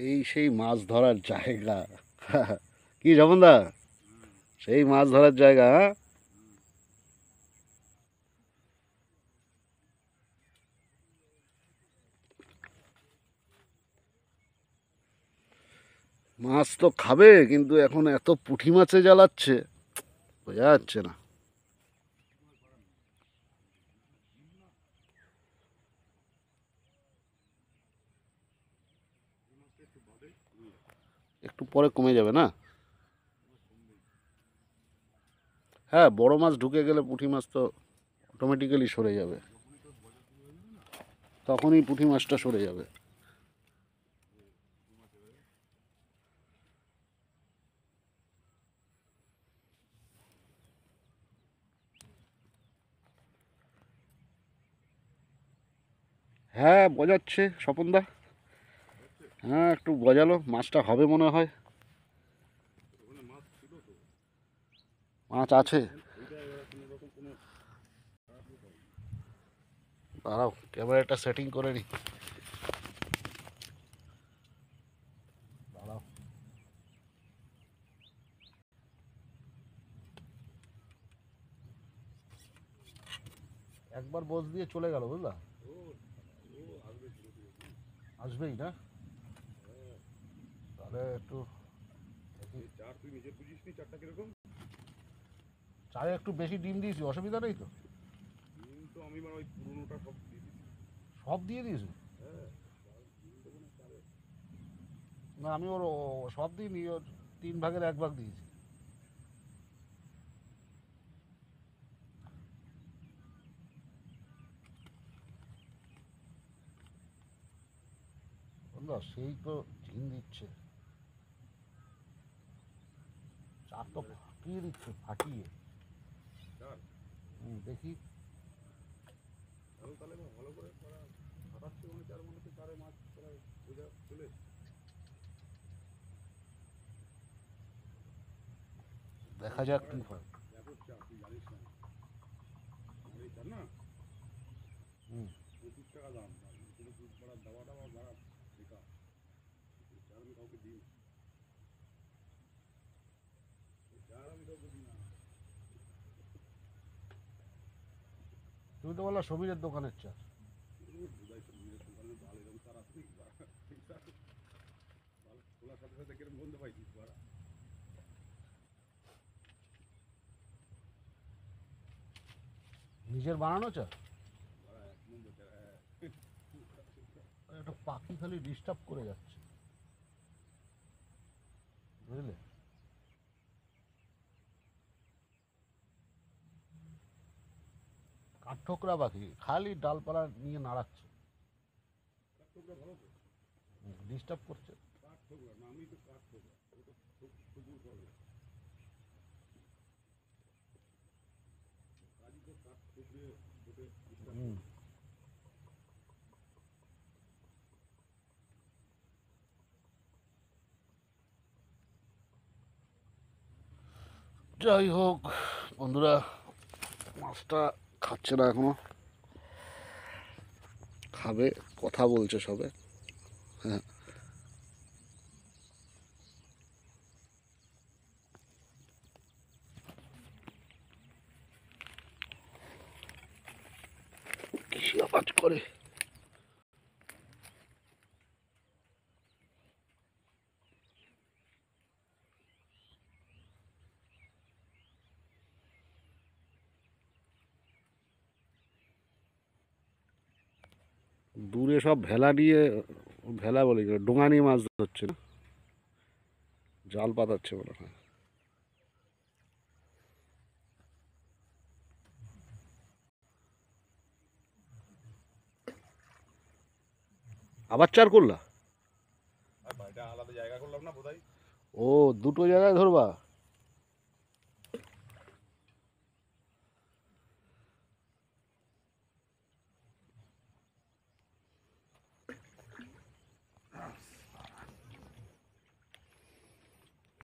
এই সেই মাছ ধরার জায়গা। কি জমনদা, সেই মাছ ধরার জায়গা। হ্যাঁ, মাছ তো খাবে, কিন্তু এখন এত পুঁটি মাছে জ্বালাচ্ছে, বোঝা যাচ্ছে না। একটু পরে কমে যাবে না? হ্যাঁ, বড় মাছ ঢুকে গেলে পুঁটি মাছ তো অটোমেটিক্যালি সরে যাবে, তখনই পুঁটি মাছটা সরে যাবে। হ্যাঁ, বজাচ্ছে স্বপনদা। হ্যাঁ, একটু গজালো, মাছটা হবে মনে হয়। মাছ আছে। দাঁড়াও, ক্যামেরাটা সেটিং করে নি। দাঁড়াও, একবার বোঝ দিয়ে চলে গেল, বুঝলা? আসবেই না? তাহলে একটু চারে একটু বেশি ডিম দিয়েছি, অসুবিধা নেই তো? সব দিয়ে দিয়েছি? না, আমি ওর সব দিইনি, ওর 3 ভাগের 1 ভাগ দিয়েছি। বুঝলো, সেই তো ঝিম দিচ্ছে, চার তো ফাটিয়ে দিচ্ছে, ফাটিয়ে। দেখি। দেখা যাক কি হয়। হুম। তুমি তো বললা সমীরের দোকানের চা। নিজের বানানো চা? একটা পাখি খালি ডিস্টার্ব করে যাচ্ছে, বুঝলে? কাঠঠোকরা পাখি খালি ডালপালা নিয়ে নাড়াচ্ছে, ডিস্টার্ব করছে। হুম। যাই হোক বন্ধুরা, মাছটা খাচ্ছে না এখনো, খাবে, কথা বলছে সবে। হ্যাঁ, কিসে আওয়াজ করে। দূরে সব ভেলা নিয়ে, ভেলা বলে কি, ডোঙা নিয়ে মাছ ধরছে না, জাল পাতাচ্ছে মনে হয়। আবার চার করলা? ও, দুটো জায়গায় ধরবা?